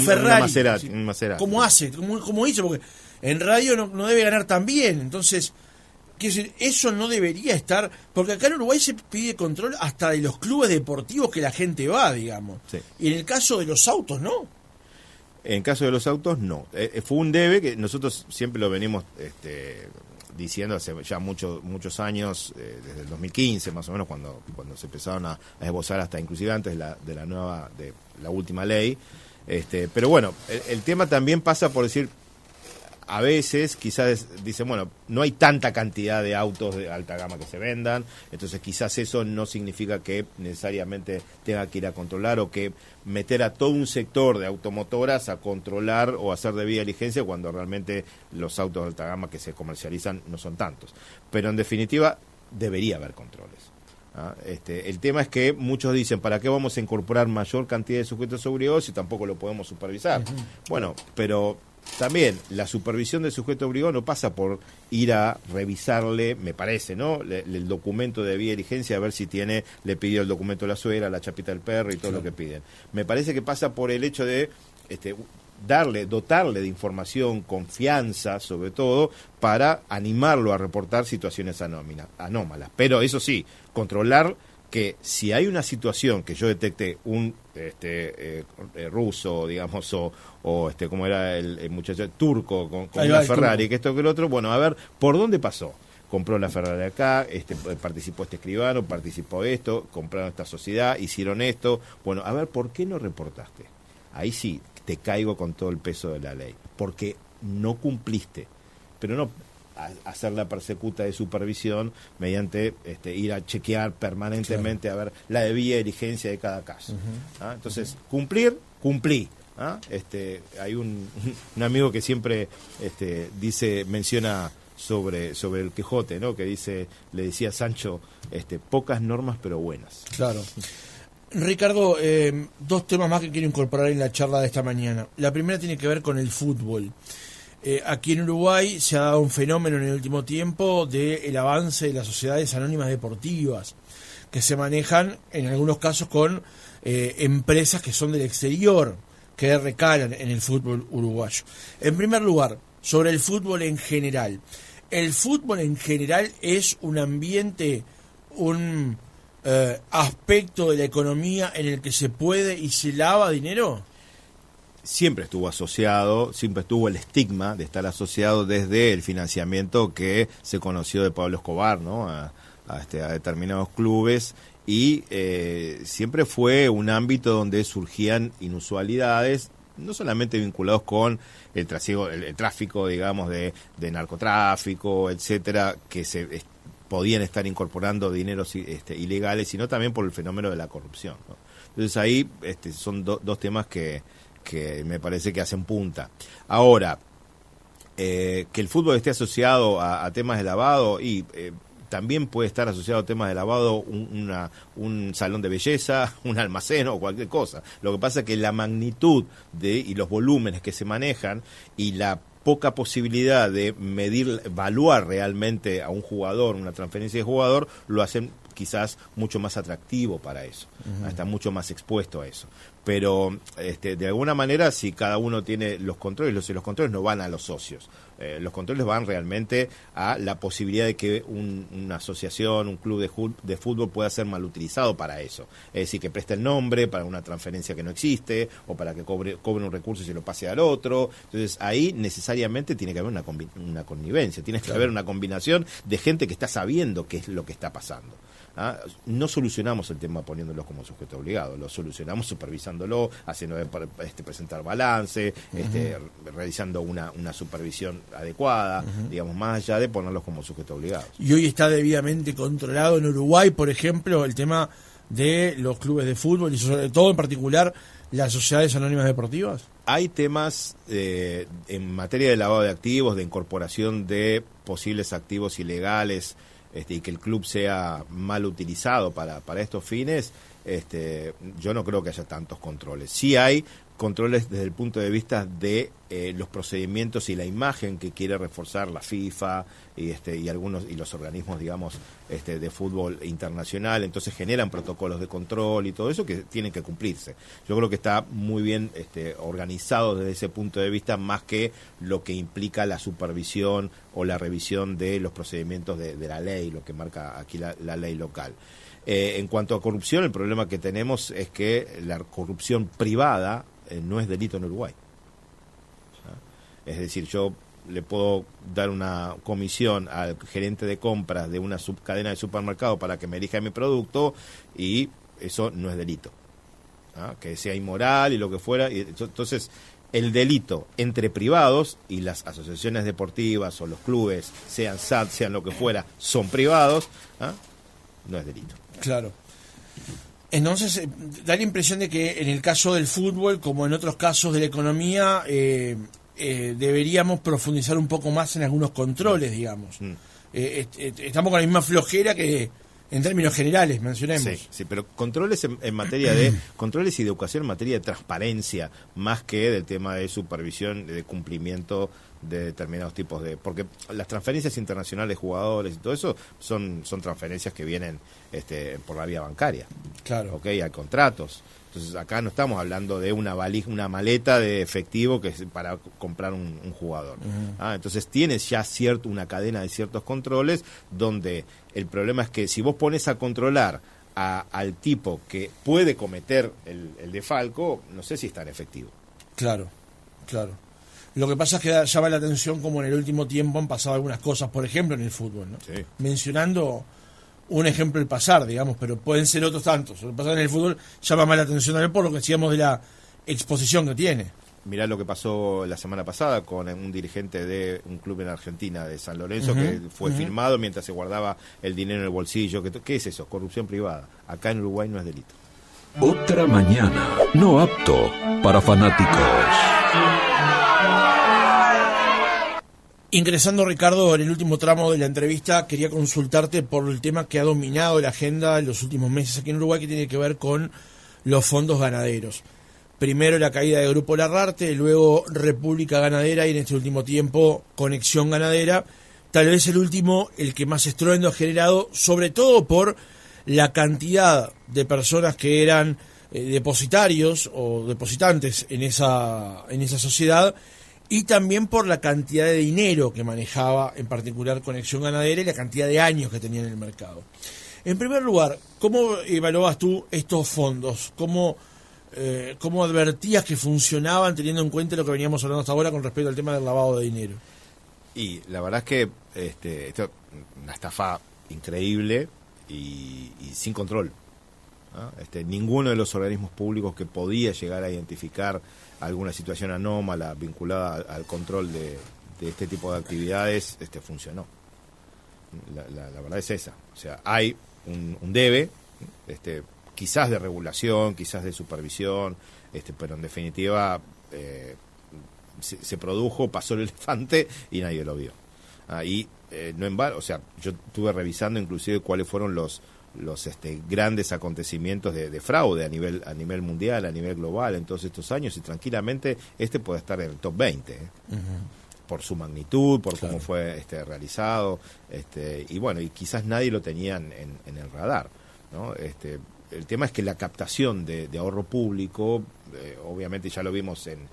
[SPEAKER 3] Ferrari.
[SPEAKER 5] Un Maserati.
[SPEAKER 3] ¿Cómo hace? ¿Cómo hizo? Porque en radio no debe ganar tan bien. Entonces, quiero decir, eso no debería estar, porque acá en Uruguay se pide control hasta de los clubes deportivos que la gente va, digamos. Sí. Y en el caso de los autos, ¿no?
[SPEAKER 5] En caso de los autos, no. Fue un debe que nosotros siempre lo venimos diciendo hace ya muchos años, desde el 2015 más o menos, cuando se empezaron a esbozar hasta inclusive antes de la última ley. Pero bueno, el tema también pasa por decir, a veces quizás dicen, bueno, no hay tanta cantidad de autos de alta gama que se vendan, entonces quizás eso no significa que necesariamente tenga que ir a controlar o que meter a todo un sector de automotoras a controlar o hacer debida diligencia cuando realmente los autos de alta gama que se comercializan no son tantos. Pero en definitiva debería haber controles. ¿Ah? El tema es que muchos dicen, ¿para qué vamos a incorporar mayor cantidad de sujetos obligados si tampoco lo podemos supervisar? Bueno, pero también la supervisión del sujeto obligado no pasa por ir a revisarle, me parece, ¿no? El documento de debida diligencia, a ver si le pidió el documento de la suegra, la chapita del perro y todo lo que piden. Me parece que pasa por el hecho de dotarle de información, confianza, sobre todo, para animarlo a reportar situaciones anómalas. Pero eso sí, controlar que si hay una situación que yo detecte un ruso, digamos, o como era el muchacho turco con una Ferrari, que esto que el otro, bueno, a ver, ¿por dónde pasó? Compró la Ferrari acá, participó este escribano, participó esto, compraron esta sociedad, hicieron esto, bueno, a ver, ¿por qué no reportaste? Ahí sí, te caigo con todo el peso de la ley, porque no cumpliste, pero no hacer la persecuta de supervisión mediante ir a chequear permanentemente, claro, a ver la debida diligencia de cada caso. ¿Ah? Entonces, cumplí. ¿Ah? Hay un amigo que siempre menciona sobre el Quijote, ¿no? Que le decía a Sancho, pocas normas pero buenas.
[SPEAKER 3] Claro. Ricardo, dos temas más que quiero incorporar en la charla de esta mañana. La primera tiene que ver con el fútbol. Aquí en Uruguay se ha dado un fenómeno en el último tiempo del avance de las sociedades anónimas deportivas, que se manejan en algunos casos con empresas que son del exterior, que recalan en el fútbol uruguayo. En primer lugar, sobre el fútbol en general. ¿El fútbol en general es un ambiente, un aspecto de la economía en el que se puede y se lava dinero?
[SPEAKER 5] siempre estuvo el estigma de estar asociado desde el financiamiento que se conoció de Pablo Escobar, ¿no? a determinados clubes, y siempre fue un ámbito donde surgían inusualidades, no solamente vinculados con el tráfico, digamos, de narcotráfico, etcétera, que podían estar incorporando dineros ilegales, sino también por el fenómeno de la corrupción, ¿no? Entonces ahí son dos temas que me parece que hacen punta. Ahora, que el fútbol esté asociado a temas de lavado, y también puede estar asociado a temas de lavado un salón de belleza, un almacén o cualquier cosa. Lo que pasa es que la magnitud y los volúmenes que se manejan y la poca posibilidad de evaluar realmente a un jugador, una transferencia de jugador, lo hacen quizás mucho más atractivo para eso. Está mucho más expuesto a eso. Pero de alguna manera, si cada uno tiene los controles, los controles no van a los socios. Los controles van realmente a la posibilidad de que una asociación, un club de fútbol pueda ser mal utilizado para eso. Es decir, que preste el nombre para una transferencia que no existe, o para que cobre un recurso y se lo pase al otro. Entonces ahí necesariamente tiene que haber una connivencia, tiene que haber una combinación de gente que está sabiendo qué es lo que está pasando. No solucionamos el tema poniéndolos como sujeto obligado, lo solucionamos supervisándolo, haciendo presentar balance, realizando una supervisión adecuada, digamos, más allá de ponerlos como sujeto obligado.
[SPEAKER 3] Y hoy está debidamente controlado en Uruguay, por ejemplo, el tema de los clubes de fútbol y sobre todo en particular las sociedades anónimas deportivas.
[SPEAKER 5] Hay temas en materia de lavado de activos, de incorporación de posibles activos ilegales, y que el club sea mal utilizado para estos fines. Yo no creo que haya tantos controles. Sí hay controles desde el punto de vista de los procedimientos y la imagen que quiere reforzar la FIFA y algunos y los organismos, digamos, de fútbol internacional. Entonces generan protocolos de control y todo eso que tienen que cumplirse. Yo creo que está muy bien organizado desde ese punto de vista, más que lo que implica la supervisión o la revisión de los procedimientos de la ley, lo que marca aquí la ley local. En cuanto a corrupción, el problema que tenemos es que la corrupción privada no es delito en Uruguay. Es decir, yo le puedo dar una comisión al gerente de compras de una cadena de supermercado para que me elija mi producto, y eso no es delito. Que sea inmoral y lo que fuera. Y entonces, el delito entre privados, y las asociaciones deportivas o los clubes, sean SAD, sean lo que fuera, son privados, no es delito.
[SPEAKER 3] Claro. Entonces, da la impresión de que en el caso del fútbol, como en otros casos de la economía, deberíamos profundizar un poco más en algunos controles, digamos. Estamos con la misma flojera que en términos generales, mencionemos.
[SPEAKER 5] Sí, pero controles en materia de controles y de educación en materia de transparencia, más que del tema de supervisión, de cumplimiento de determinados tipos porque las transferencias internacionales de jugadores y todo eso son transferencias que vienen por la vía bancaria.
[SPEAKER 3] Claro.
[SPEAKER 5] Hay contratos. Entonces acá no estamos hablando de una maleta de efectivo que es para comprar un jugador. Entonces tienes ya una cadena de ciertos controles, donde el problema es que si vos pones a controlar al tipo que puede cometer el desfalco, no sé si es tan efectivo.
[SPEAKER 3] Claro. Lo que pasa es que llama la atención como en el último tiempo han pasado algunas cosas, por ejemplo en el fútbol, ¿no?
[SPEAKER 5] Sí.
[SPEAKER 3] Mencionando un ejemplo el pasar, digamos, pero pueden ser otros tantos. Lo que pasa en el fútbol llama más la atención también por lo que decíamos de la exposición que tiene.
[SPEAKER 5] Mirá lo que pasó la semana pasada con un dirigente de un club en Argentina, de San Lorenzo, que fue filmado mientras se guardaba el dinero en el bolsillo. ¿Qué es eso? Corrupción privada. Acá en Uruguay no es delito.
[SPEAKER 4] Otra mañana, no apto para fanáticos.
[SPEAKER 3] Ingresando, Ricardo, en el último tramo de la entrevista, quería consultarte por el tema que ha dominado la agenda en los últimos meses aquí en Uruguay, que tiene que ver con los fondos ganaderos. Primero la caída de Grupo Larrarte, luego República Ganadera y en este último tiempo Conexión Ganadera. Tal vez el último, el que más estruendo ha generado, sobre todo por la cantidad de personas que eran depositarios o depositantes en esa sociedad, y también por la cantidad de dinero que manejaba en particular Conexión Ganadera y la cantidad de años que tenía en el mercado. En primer lugar, ¿cómo evaluabas tú estos fondos? ¿Cómo ¿cómo advertías que funcionaban teniendo en cuenta lo que veníamos hablando hasta ahora con respecto al tema del lavado de dinero?
[SPEAKER 5] Y la verdad es que esto es una estafa increíble y sin control, ¿no? Ninguno de los organismos públicos que podía llegar a identificar alguna situación anómala vinculada al control de este tipo de actividades funcionó. La verdad es esa. O sea, hay un debe, quizás de regulación, quizás de supervisión, pero en definitiva se produjo, pasó el elefante y nadie lo vio. Y no en vano, o sea, yo estuve revisando inclusive cuáles fueron los grandes acontecimientos de fraude a nivel mundial, a nivel global en todos estos años, y tranquilamente puede estar en el top 20. Por su magnitud, por cómo fue realizado, y bueno, y quizás nadie lo tenía en el radar, ¿no? El tema es que la captación de ahorro público, obviamente ya lo vimos en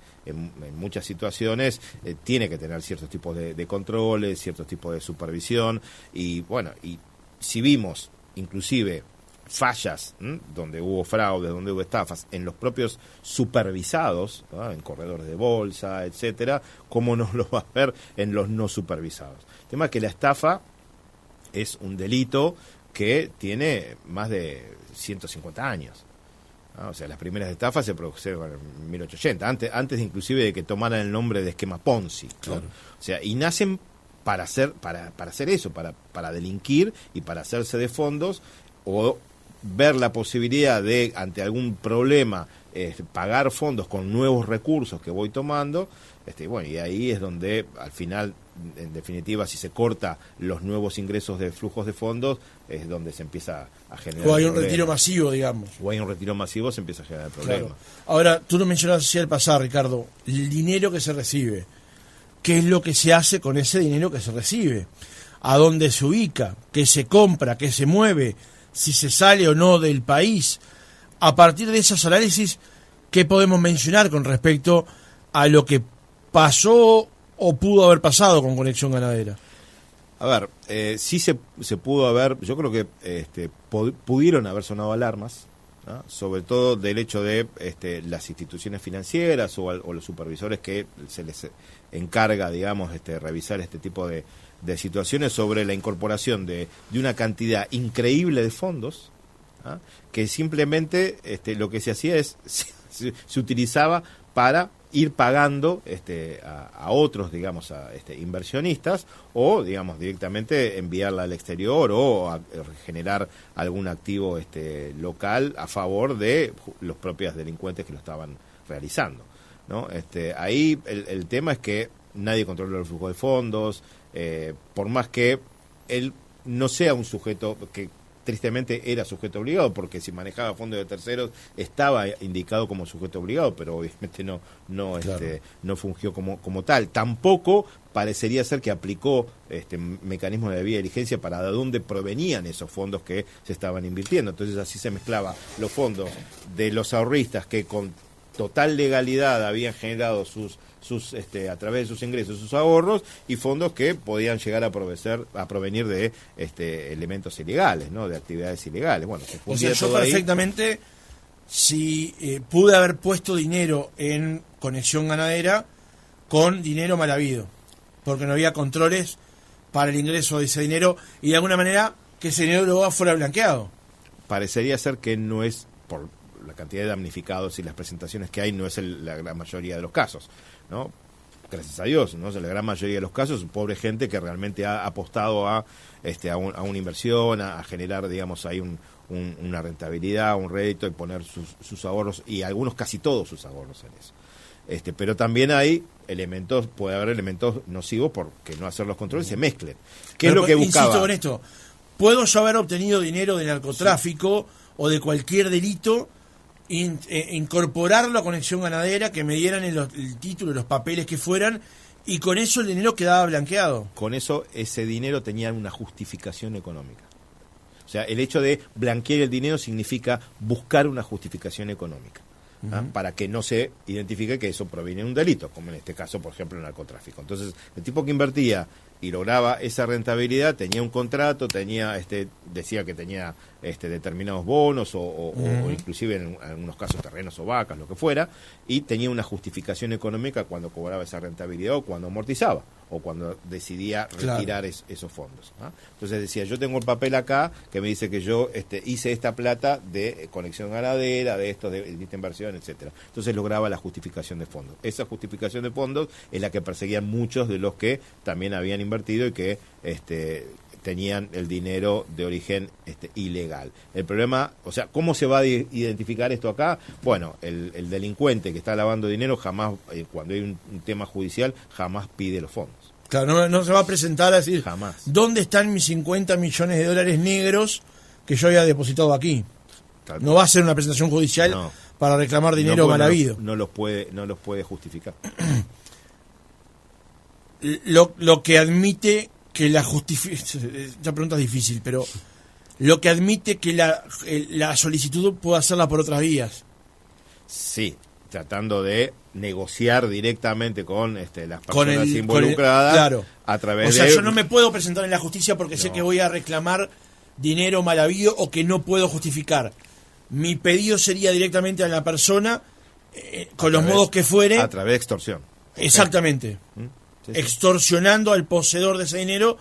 [SPEAKER 5] muchas situaciones, tiene que tener ciertos tipos de controles, ciertos tipos de supervisión, y bueno, y si vimos inclusive fallas, donde hubo fraudes, donde hubo estafas, en los propios supervisados, ¿no? En corredores de bolsa, etcétera, ¿cómo nos lo va a ver en los no supervisados? El tema es que la estafa es un delito que tiene más de 150 años. ¿No? O sea, las primeras estafas se produjeron en 1880, antes inclusive de que tomaran el nombre de esquema Ponzi, ¿no?
[SPEAKER 3] Claro.
[SPEAKER 5] O sea, y nacen para hacer eso, para delinquir y para hacerse de fondos, o ver la posibilidad de, ante algún problema, pagar fondos con nuevos recursos que voy tomando, bueno, y ahí es donde al final, en definitiva, si se corta los nuevos ingresos de flujos de fondos, es donde se empieza a generar.
[SPEAKER 3] O hay un retiro masivo, digamos.
[SPEAKER 5] O hay un retiro masivo, se empieza a generar problemas.
[SPEAKER 3] Claro. Ahora, tú lo mencionabas así al pasar, Ricardo, el dinero que se recibe. ¿Qué es lo que se hace con ese dinero que se recibe? ¿A dónde se ubica? ¿Qué se compra? ¿Qué se mueve? Si se sale o no del país. A partir de esos análisis, ¿qué podemos mencionar con respecto a lo que pasó o pudo haber pasado con Conexión Ganadera?
[SPEAKER 5] A ver, sí se pudo haber, yo creo que pudieron haber sonado alarmas, ¿no? Sobre todo del hecho de las instituciones financieras o los supervisores que se les encarga, digamos, revisar este tipo de situaciones, sobre la incorporación de una cantidad increíble de fondos, ¿ah? Que simplemente lo que se hacía es se utilizaba para ir pagando a otros, digamos, a inversionistas, o digamos directamente enviarla al exterior, o a generar algún activo local a favor de los propios delincuentes que lo estaban realizando, ¿no? Ahí el tema es que nadie controla el flujo de fondos, por más que él no sea un sujeto que tristemente era sujeto obligado, porque si manejaba fondos de terceros estaba indicado como sujeto obligado, pero obviamente no fungió como tal. Tampoco parecería ser que aplicó mecanismos de debida diligencia para de dónde provenían esos fondos que se estaban invirtiendo. Entonces así se mezclaba los fondos de los ahorristas que con total legalidad habían generado a través de sus ingresos, sus ahorros, y fondos que podían llegar a provenir de elementos ilegales, ¿no? De actividades ilegales. Bueno,
[SPEAKER 3] o sea, yo perfectamente, si pude haber puesto dinero en Conexión Ganadera con dinero mal habido, porque no había controles para el ingreso de ese dinero, y de alguna manera que ese dinero luego fuera blanqueado.
[SPEAKER 5] Parecería ser que no es, por la cantidad de damnificados y las presentaciones que hay, no es la gran mayoría de los casos, ¿no? Gracias a Dios, ¿no? O sea, la gran mayoría de los casos, pobre gente que realmente ha apostado a una inversión, a generar, digamos, ahí una rentabilidad, un rédito, y poner sus ahorros, y algunos casi todos sus ahorros en eso. Pero también hay puede haber elementos nocivos porque no hacer los controles se mezclen. ¿Qué es lo que buscaba?
[SPEAKER 3] Insisto con esto, ¿puedo yo haber obtenido dinero de narcotráfico o de cualquier delito, incorporarlo a Conexión Ganadera, que me dieran el título, los papeles que fueran, y con eso el dinero quedaba blanqueado?
[SPEAKER 5] Con eso ese dinero tenía una justificación económica. O sea, el hecho de blanquear el dinero significa buscar una justificación económica, ¿ah? Para que no se identifique que eso proviene de un delito, como en este caso, por ejemplo, el narcotráfico. Entonces, el tipo que invertía y lograba esa rentabilidad, tenía un contrato, decía que tenía determinados bonos o inclusive en algunos casos terrenos o vacas, lo que fuera, y tenía una justificación económica cuando cobraba esa rentabilidad o cuando amortizaba o cuando decidía retirar esos fondos, ¿no? Entonces decía, yo tengo el papel acá que me dice que yo hice esta plata de conexión ganadera, de esto, de esta inversión, etcétera. Entonces lograba la justificación de fondos. Esa justificación de fondos es la que perseguían muchos de los que también habían invertido y que tenían el dinero de origen ilegal. El problema, o sea, ¿cómo se va a identificar esto acá? Bueno, el delincuente que está lavando dinero jamás, cuando hay un tema judicial, jamás pide los fondos.
[SPEAKER 3] Claro, no se va a presentar a decir,
[SPEAKER 5] jamás.
[SPEAKER 3] ¿Dónde están mis 50 millones de dólares negros que yo había depositado aquí?
[SPEAKER 5] Tal
[SPEAKER 3] no va a ser una presentación judicial para reclamar dinero mal habido.
[SPEAKER 5] No los puede justificar.
[SPEAKER 3] Lo que admite que la justificación, esta pregunta es difícil, pero lo que admite que la solicitud pueda hacerla por otras vías.
[SPEAKER 5] Sí, tratando de negociar directamente con las personas involucradas,
[SPEAKER 3] claro,
[SPEAKER 5] a través
[SPEAKER 3] de... O sea, yo
[SPEAKER 5] no
[SPEAKER 3] me puedo presentar en la justicia porque sé que voy a reclamar dinero mal habido o que no puedo justificar. Mi pedido sería directamente a la persona, con los modos que fuere.
[SPEAKER 5] A través de extorsión.
[SPEAKER 3] Exactamente. Sí. Extorsionando al poseedor de ese dinero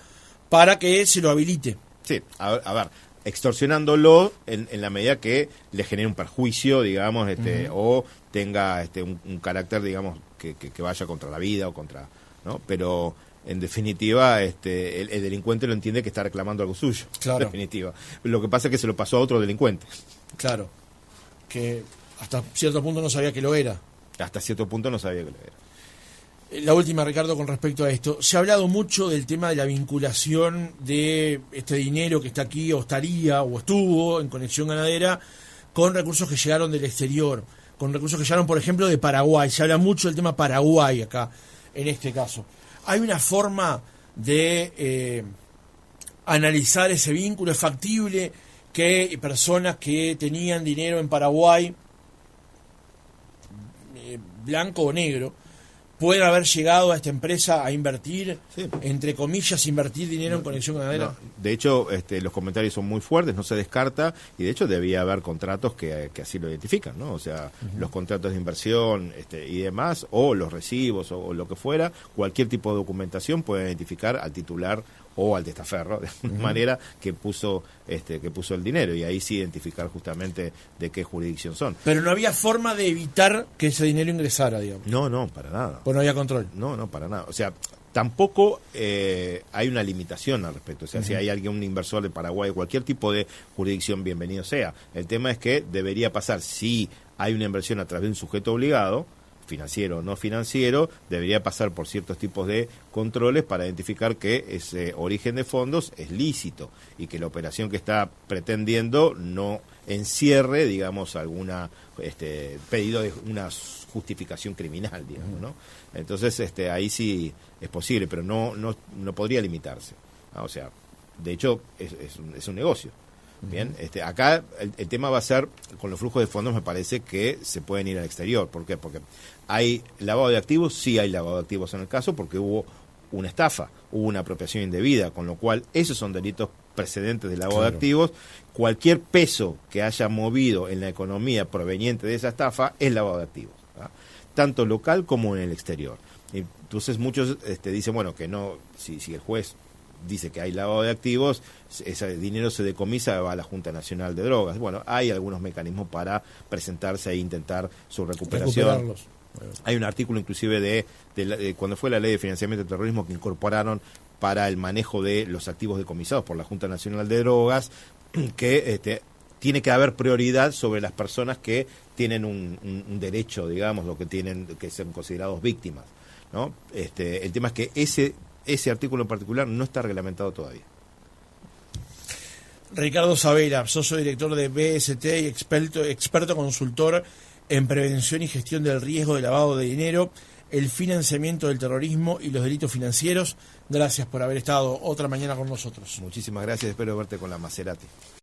[SPEAKER 3] para que se lo habilite.
[SPEAKER 5] Sí, a ver, extorsionándolo en la medida que le genere un perjuicio, digamos, o tenga un carácter, digamos, que vaya contra la vida o contra, ¿no? Pero en definitiva, el delincuente lo entiende que está reclamando algo suyo.
[SPEAKER 3] Claro.
[SPEAKER 5] En definitiva. Lo que pasa es que se lo pasó a otro delincuente.
[SPEAKER 3] Claro. Que hasta cierto punto no sabía que lo era.
[SPEAKER 5] Hasta cierto punto no sabía que lo era.
[SPEAKER 3] La última, Ricardo, con respecto a esto. Se ha hablado mucho del tema de la vinculación de este dinero que está aquí, o estaría, o estuvo en conexión ganadera, con recursos que llegaron del exterior, con recursos que llegaron, por ejemplo, de Paraguay. Se habla mucho del tema Paraguay acá, en este caso. ¿Hay una forma de analizar ese vínculo? ¿Es factible que personas que tenían dinero en Paraguay, blanco o negro, pueden haber llegado a esta empresa a invertir, entre comillas, invertir dinero en conexión ganadera?
[SPEAKER 5] No. De hecho, los comentarios son muy fuertes, no se descarta, y de hecho debía haber contratos que así lo identifican, ¿no? O sea, los contratos de inversión y demás, o los recibos, o lo que fuera, cualquier tipo de documentación puede identificar al titular o al testaferro, de alguna manera, que puso el dinero, y ahí sí identificar justamente de qué jurisdicción son.
[SPEAKER 3] Pero no había forma de evitar que ese dinero ingresara, digamos.
[SPEAKER 5] No, para nada.
[SPEAKER 3] Pues no había control.
[SPEAKER 5] No, para nada. O sea, tampoco hay una limitación al respecto. O sea, si hay un inversor de Paraguay, cualquier tipo de jurisdicción, bienvenido sea. El tema es que debería pasar, si hay una inversión a través de un sujeto obligado, financiero o no financiero, debería pasar por ciertos tipos de controles para identificar que ese origen de fondos es lícito y que la operación que está pretendiendo no encierre, digamos, alguna pedido de una justificación criminal, digamos, ¿no? Entonces, ahí sí es posible, pero no podría limitarse. O sea, de hecho, es un negocio. Bien, acá el tema va a ser, con los flujos de fondos me parece que se pueden ir al exterior. ¿Por qué? Porque hay lavado de activos, sí hay lavado de activos en el caso, porque hubo una estafa, hubo una apropiación indebida, con lo cual esos son delitos precedentes de lavado de activos. Cualquier peso que haya movido en la economía proveniente de esa estafa es lavado de activos, ¿verdad? Tanto local como en el exterior. Entonces muchos dicen, bueno, que no, si el juez dice que hay lavado de activos, ese dinero se decomisa, va a la Junta Nacional de Drogas. Bueno, hay algunos mecanismos para presentarse e intentar su recuperación. Hay un artículo inclusive de cuando fue la ley de financiamiento del terrorismo que incorporaron para el manejo de los activos decomisados por la Junta Nacional de Drogas, que tiene que haber prioridad sobre las personas que tienen un derecho, digamos, o que son considerados víctimas, ¿no? El tema es que ese artículo en particular no está reglamentado todavía.
[SPEAKER 3] Ricardo Sabela, socio director de BST y experto consultor en prevención y gestión del riesgo de lavado de dinero, el financiamiento del terrorismo y los delitos financieros. Gracias por haber estado otra mañana con nosotros.
[SPEAKER 5] Muchísimas gracias, espero verte con la Maserati.